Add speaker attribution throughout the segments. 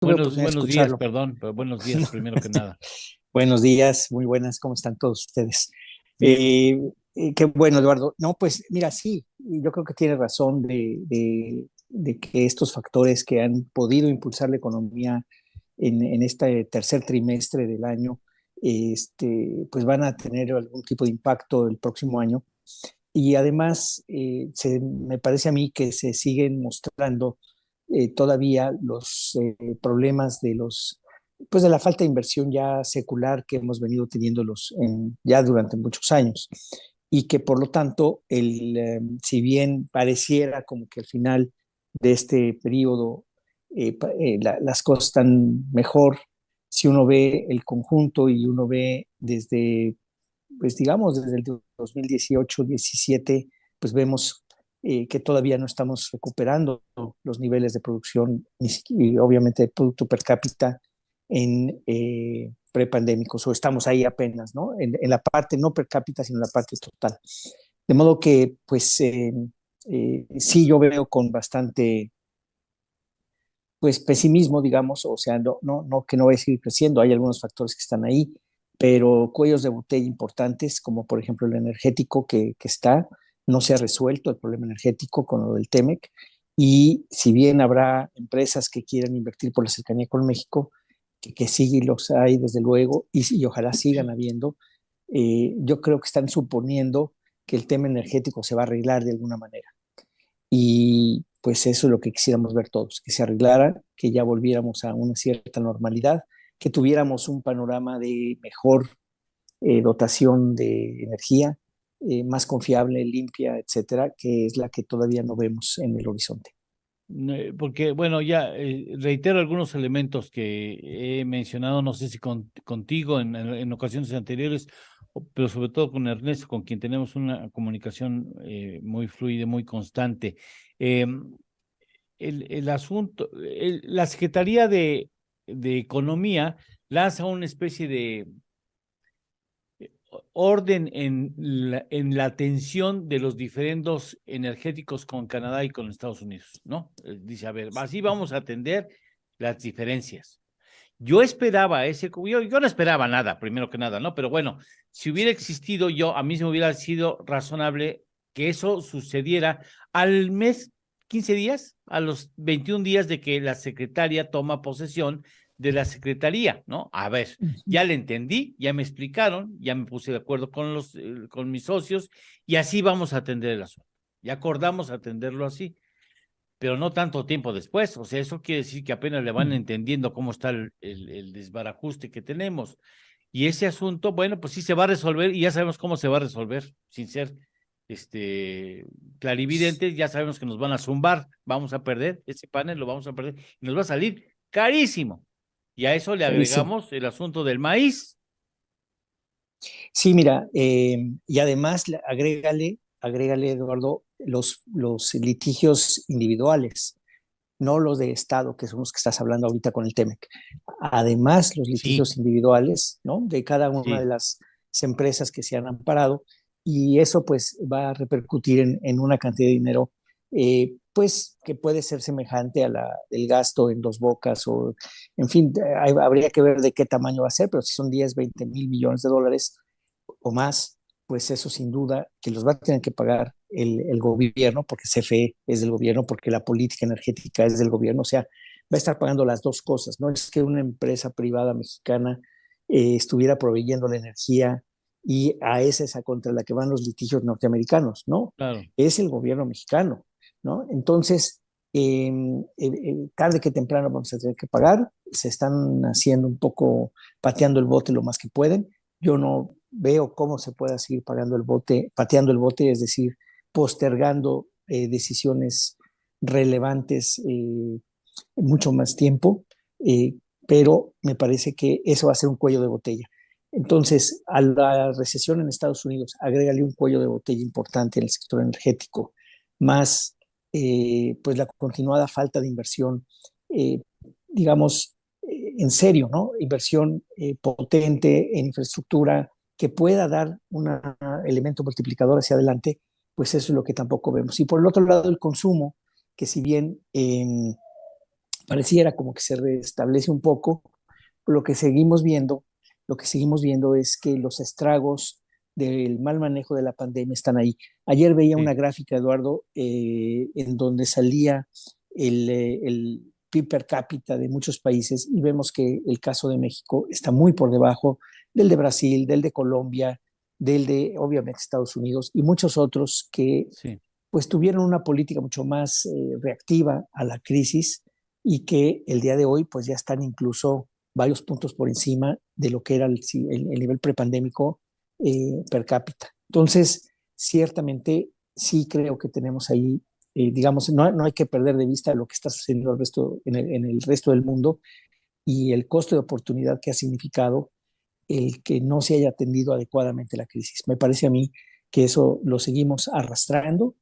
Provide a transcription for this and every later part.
Speaker 1: tuve oportunidad de
Speaker 2: Buenos días,
Speaker 1: escucharlo.
Speaker 2: perdón, pero buenos días primero que nada.
Speaker 1: Buenos días, muy buenas, ¿cómo están todos ustedes?
Speaker 2: Bien,
Speaker 1: Qué bueno, Eduardo. No, pues mira, sí, yo creo que tiene razón de que estos factores que han podido impulsar la economía en este tercer trimestre del año, pues van a tener algún tipo de impacto el próximo año. Y además, me parece a mí que se siguen mostrando todavía los problemas pues de la falta de inversión ya secular que hemos venido teniendo ya durante muchos años. Y que por lo tanto, si bien pareciera como que al final de este periodo las cosas están mejor, si uno ve el conjunto y uno ve pues digamos, desde el 2018-17, pues vemos que todavía no estamos recuperando los niveles de producción y obviamente de Producto Per cápita en prepandémicos, o estamos ahí apenas, ¿no? En la parte no per cápita, sino en la parte total. De modo que, pues, sí, yo veo con bastante, pues, pesimismo, digamos, o sea, no que no va a seguir creciendo, hay algunos factores que están ahí, pero cuellos de botella importantes, como por ejemplo el energético no se ha resuelto el problema energético con lo del TEMEC, y si bien habrá empresas que quieran invertir por la cercanía con México, que sí los hay desde luego, y ojalá sigan habiendo, yo creo que están suponiendo que el tema energético se va a arreglar de alguna manera. Y pues eso es lo que quisiéramos ver todos, que se arreglara, que ya volviéramos a una cierta normalidad, que tuviéramos un panorama de mejor dotación de energía, más confiable, limpia, etcétera, que es la que todavía no vemos en el horizonte.
Speaker 2: porque bueno, ya reitero algunos elementos que he mencionado, no sé si contigo en ocasiones anteriores, pero sobre todo con Ernesto, con quien tenemos una comunicación muy fluida, muy constante. Eh, el asunto, la Secretaría de Economía lanza una especie de orden en la atención de los diferendos energéticos con Canadá y con Estados Unidos, ¿no? Dice, a ver, así vamos a atender las diferencias. Yo esperaba yo no esperaba nada, primero que nada, ¿no? Pero bueno, si hubiera existido a mí se me hubiera sido razonable que eso sucediera al mes, 15 días, a los 21 días de que la secretaria toma posesión de la secretaría, ¿no? A ver, ya le entendí, ya me explicaron, ya me puse de acuerdo con mis socios y así vamos a atender el asunto. Ya acordamos atenderlo así, pero no tanto tiempo después. O sea, eso quiere decir que apenas le van entendiendo cómo está el desbarajuste que tenemos. Y ese asunto, bueno, pues sí se va a resolver y ya sabemos cómo se va a resolver, sin ser clarividentes, ya sabemos que nos van a zumbar, vamos a perder ese panel, lo vamos a perder y nos va a salir carísimo. Y a eso le
Speaker 1: Carísimo.
Speaker 2: agregamos el asunto del maíz.
Speaker 1: Sí, mira, y además agrégale, Eduardo, los litigios individuales, no los de Estado, que son los que estás hablando ahorita con el TEMEC. Además, los
Speaker 2: Sí,
Speaker 1: litigios individuales, ¿no? De cada una de
Speaker 2: sí.
Speaker 1: las empresas que se han amparado, y eso pues va a repercutir en una cantidad de dinero, pues que puede ser semejante a la del gasto en Dos Bocas, o en fin, habría que ver de qué tamaño va a ser, pero si son 10, 20 mil millones de dólares o más, pues eso sin duda que los va a tener que pagar el gobierno, porque CFE es del gobierno, porque la política energética es del gobierno, o sea, va a estar pagando las dos cosas. No es que una empresa privada mexicana estuviera proveyendo la energía y a esa es a contra la que van los litigios norteamericanos, ¿no?
Speaker 2: Claro.
Speaker 1: Es el gobierno mexicano, ¿no? Entonces, tarde que temprano vamos a tener que pagar, se están haciendo un poco, pateando el bote lo más que pueden. Yo no veo cómo se pueda seguir pagando el bote, pateando el bote, es decir, postergando decisiones relevantes mucho más tiempo, eh, pero me parece que eso va a ser un cuello de botella. Entonces, a la recesión en Estados Unidos, agrégale un cuello de botella importante en el sector energético, más pues la continuada falta de inversión, eh, digamos, en serio, ¿no? Inversión potente en infraestructura que pueda dar un elemento multiplicador hacia adelante, pues eso es lo que tampoco vemos. Y por el otro lado, el consumo, que si bien pareciera como que se restablece un poco. Lo que seguimos viendo, lo que seguimos viendo es que los estragos del mal manejo de la pandemia están ahí. Ayer veía
Speaker 2: Sí,
Speaker 1: una gráfica, Eduardo, en donde salía el PIB per cápita de muchos países y vemos que el caso de México está muy por debajo del de Brasil, del de Colombia, del de obviamente Estados Unidos y muchos otros que
Speaker 2: sí.
Speaker 1: pues tuvieron una política mucho más reactiva a la crisis y que el día de hoy pues ya están incluso varios puntos por encima de lo que era el nivel prepandémico per cápita. Entonces, ciertamente sí creo que tenemos ahí, digamos, no hay que perder de vista lo que está sucediendo en el resto del mundo y el costo de oportunidad que ha significado el que no se haya atendido adecuadamente la crisis. Me parece a mí que eso lo seguimos arrastrando,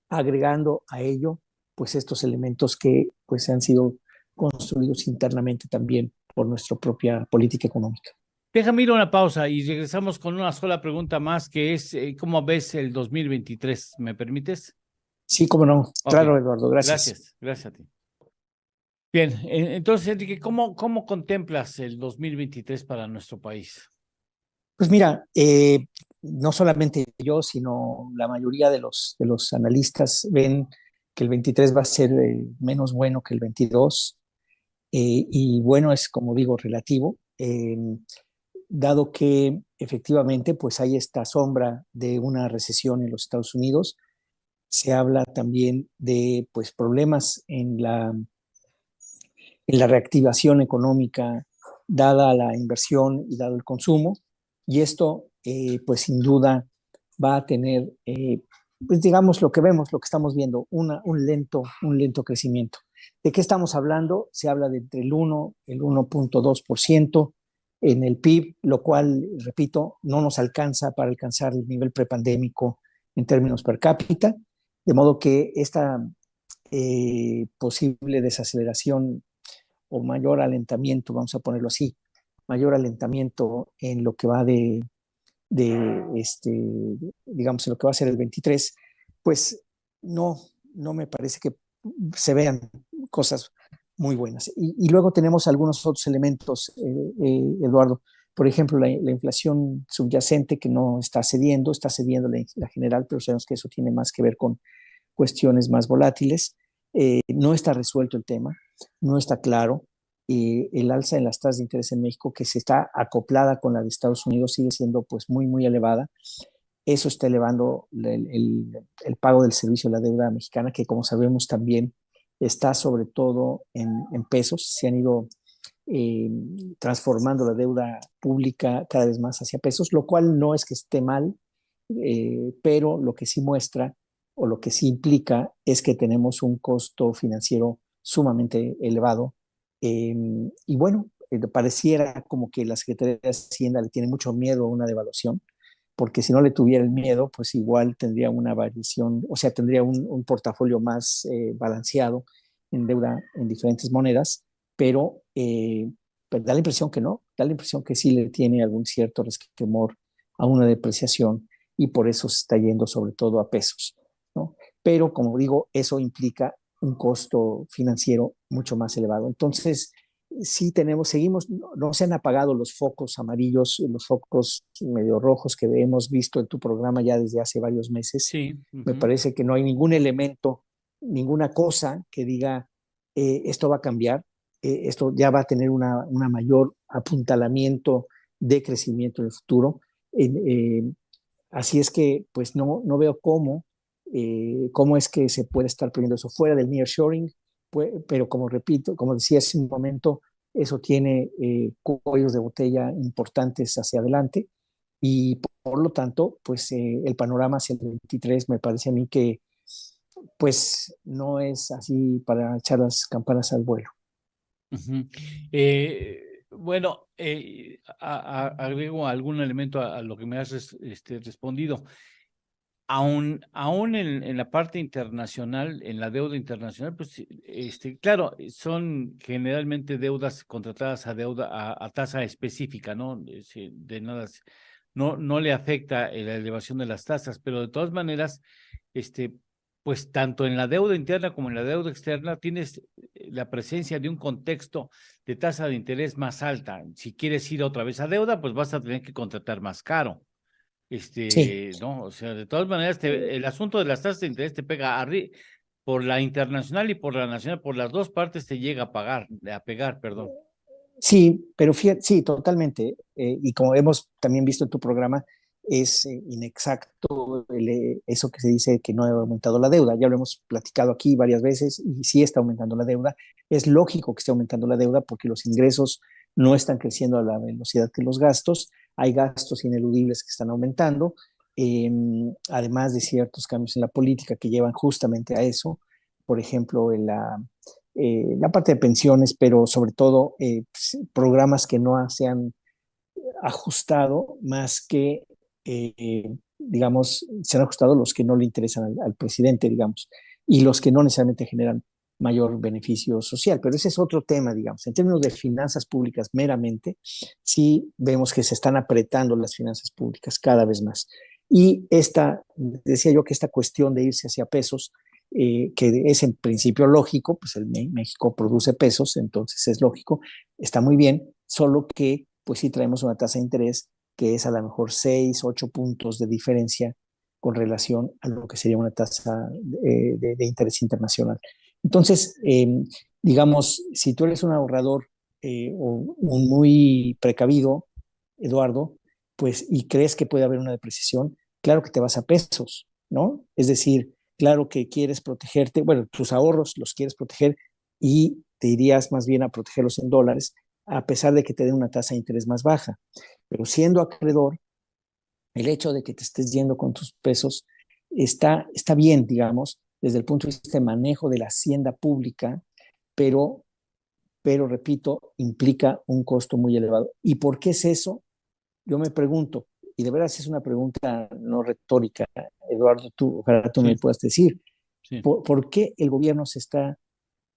Speaker 1: agregando a ello pues estos elementos que pues han sido construidos internamente también por nuestra propia política económica.
Speaker 2: Déjame ir a una pausa y regresamos con una sola pregunta más, que es, ¿cómo ves el 2023? ¿Me permites?
Speaker 1: Sí, cómo no.
Speaker 2: Ok,
Speaker 1: Claro, Eduardo, gracias.
Speaker 2: gracias, gracias a ti. Bien, entonces, Enrique, ¿cómo contemplas el 2023 para nuestro país?
Speaker 1: Pues mira, no solamente yo, sino la mayoría de los analistas ven que el 23 va a ser menos bueno que el 22, y bueno es, como digo, relativo, dado que efectivamente pues hay esta sombra de una recesión en los Estados Unidos. Se habla también de pues problemas en la reactivación económica dada la inversión y dado el consumo, y esto pues sin duda va a tener, pues digamos lo que vemos, lo que estamos viendo, un lento crecimiento. ¿De qué estamos hablando? Se habla de entre el 1, el 1.2% en el PIB, lo cual, repito, no nos alcanza para alcanzar el nivel prepandémico en términos per cápita, de modo que esta posible desaceleración o mayor alentamiento, vamos a ponerlo así, mayor alentamiento en lo que va digamos, en lo que va a ser el 23, pues no, no me parece que se vean cosas muy buenas. Y luego tenemos algunos otros elementos, Eduardo. Por ejemplo, la inflación subyacente que no está cediendo, está cediendo la general, pero sabemos que eso tiene más que ver con cuestiones más volátiles. No está resuelto el tema, no está claro. El alza en las tasas de interés en México, que se está acoplada con la de Estados Unidos, sigue siendo pues muy, muy elevada. Eso está elevando el pago del servicio de la deuda mexicana, que como sabemos también está sobre todo en pesos. Se han ido eh, transformando la deuda pública cada vez más hacia pesos, lo cual no es que esté mal, pero lo que sí muestra o lo que sí implica es que tenemos un costo financiero sumamente elevado. Y bueno, pareciera como que la Secretaría de Hacienda le tiene mucho miedo a una devaluación, porque si no le tuviera el miedo, pues igual tendría una variación, o sea, tendría un portafolio más balanceado en deuda en diferentes monedas, pero pues da la impresión que no, da la impresión que sí le tiene algún cierto resquemor a una depreciación y por eso se está yendo sobre todo a pesos, ¿no? Pero como digo, eso implica un costo financiero mucho más elevado. Entonces, sí seguimos, no se han apagado los focos amarillos, los focos medio rojos que hemos visto en tu programa ya desde hace varios meses.
Speaker 2: Sí,
Speaker 1: Me
Speaker 2: ujú.
Speaker 1: parece que no hay ningún elemento, ninguna cosa que diga esto va a cambiar, esto ya va a tener una mayor apuntalamiento de crecimiento en el futuro. Así es que pues no veo cómo es que se puede estar poniendo eso fuera del nearshoring, pero como repito, como decía hace un momento, eso tiene cuellos de botella importantes hacia adelante y por lo tanto, pues el panorama hacia el 23 me parece a mí que pues no es así para echar las campanas al vuelo.
Speaker 2: Ujú. Bueno, agrego algún elemento a lo que me has respondido. Aún en la parte internacional, en la deuda internacional, pues claro, son generalmente deudas contratadas a tasa específica, ¿no? De nada, no le afecta la elevación de las tasas, pero de todas maneras, este, pues tanto en la deuda interna como en la deuda externa tienes la presencia de un contexto de tasa de interés más alta. Si quieres ir otra vez a deuda, pues vas a tener que contratar más caro.
Speaker 1: Sí,
Speaker 2: No, o sea, de todas maneras, el asunto de las tasas de interés te pega por la internacional y por la nacional, por las dos partes te llega a pegar, perdón.
Speaker 1: sí, pero fíjate, sí, totalmente. Y como hemos también visto en tu programa, es inexacto eso que se dice que no ha aumentado la deuda. Ya lo hemos platicado aquí varias veces y sí está aumentando la deuda. Es lógico que esté aumentando la deuda porque los ingresos no están creciendo a la velocidad que los gastos. Hay gastos ineludibles que están aumentando, eh, además de ciertos cambios en la política que llevan justamente a eso. Por ejemplo, en la parte de pensiones, pero sobre todo programas que no se han ajustado más que, digamos, se han ajustado los que no le interesan al presidente, digamos, y los que no necesariamente generan mayor beneficio social. Pero ese es otro tema, digamos. En términos de finanzas públicas meramente, sí vemos que se están apretando las finanzas públicas cada vez más. Y decía yo que esta cuestión de irse hacia pesos, que es en principio lógico, pues México produce pesos, entonces es lógico, está muy bien, solo que pues sí traemos una tasa de interés que es a lo mejor 6, 8 puntos de diferencia con relación a lo que sería una tasa de interés internacional. Entonces, digamos, si tú eres un ahorrador o un muy precavido, Eduardo, pues y crees que puede haber una depreciación, claro que te vas a pesos, ¿no? Es decir, claro que quieres protegerte, bueno, tus ahorros los quieres proteger y te irías más bien a protegerlos en dólares, a pesar de que te den una tasa de interés más baja. Pero siendo acreedor, el hecho de que te estés yendo con tus pesos está bien, digamos, desde el punto de vista de manejo de la hacienda pública, pero, pero repito, implica un costo muy elevado. ¿Y por qué es eso? Yo me pregunto, y de veras es una pregunta no retórica, Eduardo, ojalá tú me
Speaker 2: Sí,
Speaker 1: puedas decir,
Speaker 2: sí.
Speaker 1: ¿por qué el gobierno se está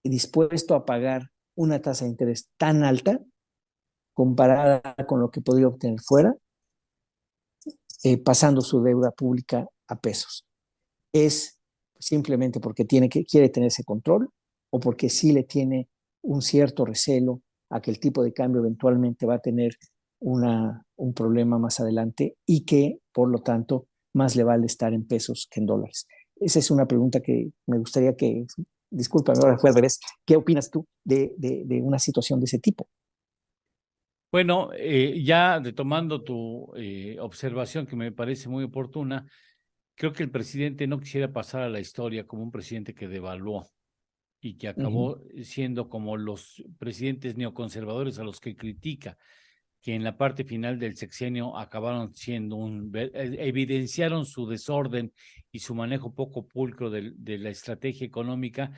Speaker 1: dispuesto a pagar una tasa de interés tan alta comparada con lo que podría obtener fuera, pasando su deuda pública a pesos? ¿Es simplemente porque quiere tener ese control o porque sí le tiene un cierto recelo a que el tipo de cambio eventualmente va a tener un problema más adelante y que, por lo tanto, más le vale estar en pesos que en dólares? Esa es una pregunta que me gustaría discúlpame, ahora fue al revés, ¿qué opinas tú de una situación de ese tipo?
Speaker 2: Bueno, ya retomando tu observación que me parece muy oportuna, creo que el presidente no quisiera pasar a la historia como un presidente que devaluó y que
Speaker 1: Uh -huh.
Speaker 2: acabó siendo como los presidentes neoconservadores a los que critica, que en la parte final del sexenio acabaron siendo evidenciaron su desorden y su manejo poco pulcro de la estrategia económica,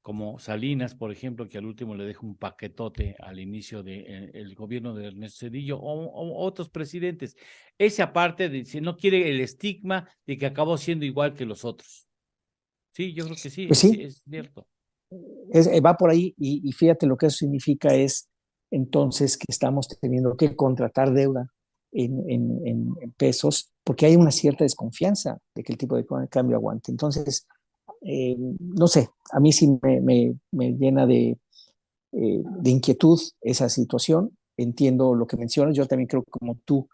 Speaker 2: como Salinas, por ejemplo, que al último le deja un paquetote al inicio del gobierno de Ernesto Zedillo, o otros presidentes. Esa parte de si no quiere el estigma de que acabó siendo igual que los otros. Sí, yo creo que sí,
Speaker 1: Pues sí,
Speaker 2: es cierto.
Speaker 1: va por ahí y fíjate lo que eso significa es entonces que estamos teniendo que contratar deuda en pesos porque hay una cierta desconfianza de que el tipo de cambio aguante. Entonces, no sé, a mí sí me llena de inquietud esa situación. Entiendo lo que mencionas, yo también creo como tú,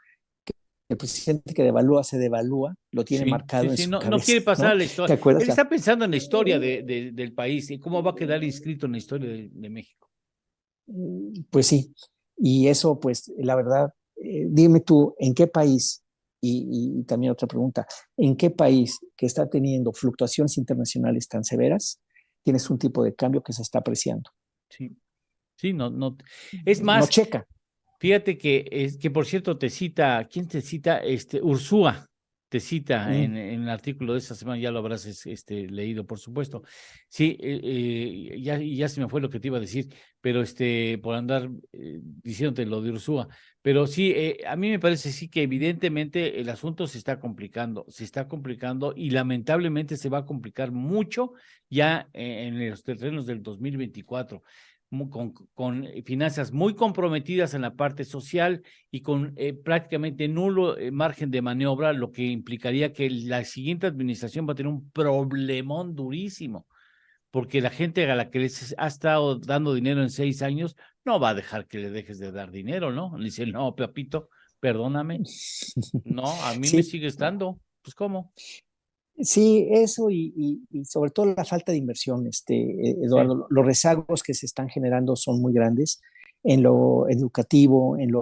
Speaker 1: que el presidente que devalúa se devalúa, lo tiene
Speaker 2: Sí, sí,
Speaker 1: marcado en
Speaker 2: sí,
Speaker 1: su
Speaker 2: no, no quiere
Speaker 1: cabeza,
Speaker 2: pasar a
Speaker 1: ¿no?
Speaker 2: la
Speaker 1: ¿Te
Speaker 2: historia. Él
Speaker 1: acuerdas?
Speaker 2: está pensando en la historia del país y cómo va a quedar inscrito en la historia de México.
Speaker 1: Pues sí, y eso, pues, la verdad, dime tú, ¿en qué país? Y también otra pregunta, ¿en qué país que está teniendo fluctuaciones internacionales tan severas, tienes un tipo de cambio que se está apreciando?
Speaker 2: Sí, sí, no, no. Es
Speaker 1: No
Speaker 2: más,
Speaker 1: checa.
Speaker 2: fíjate que por cierto te cita, ¿quién te cita? Ursúa te cita
Speaker 1: Mm,
Speaker 2: en el artículo de esta semana, ya lo habrás leído, por supuesto. Sí, ya se me fue lo que te iba a decir, pero por andar diciéndote lo de Ursúa. Pero sí, a mí me parece sí que evidentemente el asunto se está complicando y lamentablemente se va a complicar mucho ya en los terrenos del 2024. con finanzas muy comprometidas en la parte social y con prácticamente nulo margen de maniobra, lo que implicaría que la siguiente administración va a tener un problemón durísimo, porque la gente a la que les ha estado dando dinero en 6 años no va a dejar que le dejes de dar dinero, ¿no? Le dice, no, papito, perdóname, no, a mí me
Speaker 1: Sí,
Speaker 2: sigue estando, pues ¿cómo?
Speaker 1: sí, eso y sobre todo la falta de inversión,
Speaker 2: Sí,
Speaker 1: Eduardo, los rezagos que se están generando son muy grandes en lo educativo, en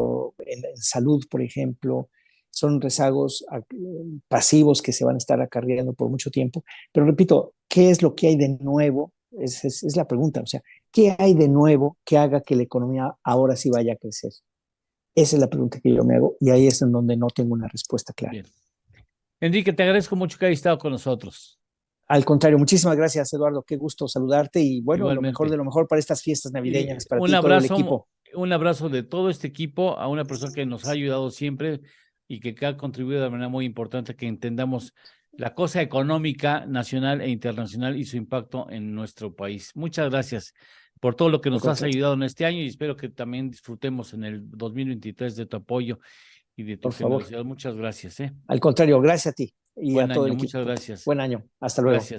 Speaker 1: salud, por ejemplo, son rezagos pasivos que se van a estar acarreando por mucho tiempo. Pero repito, ¿qué es lo que hay de nuevo? Es la pregunta, o sea, ¿qué hay de nuevo que haga que la economía ahora sí vaya a crecer? Esa es la pregunta que yo me hago y ahí es en donde no tengo una respuesta clara.
Speaker 2: bien. Enrique, te agradezco mucho que hayas estado con nosotros.
Speaker 1: Al contrario, muchísimas gracias, Eduardo. Qué gusto saludarte y bueno, lo mejor de
Speaker 2: Igualmente.
Speaker 1: lo mejor para estas fiestas navideñas, para ti y todo el equipo.
Speaker 2: Un abrazo de todo este equipo a una persona que nos ha ayudado siempre y que ha contribuido de manera muy importante a que entendamos la cosa económica nacional e internacional y su impacto en nuestro país. Muchas gracias por todo lo que
Speaker 1: Al
Speaker 2: nos has
Speaker 1: contrario,
Speaker 2: ayudado en este año y espero que también disfrutemos en el 2023 de tu apoyo y de tu
Speaker 1: por favor.
Speaker 2: generosidad. Muchas gracias, ¿eh?
Speaker 1: Al contrario, gracias a ti y a
Speaker 2: Buen
Speaker 1: todo el
Speaker 2: año,
Speaker 1: equipo.
Speaker 2: muchas gracias.
Speaker 1: Buen año. Hasta luego.
Speaker 2: Gracias.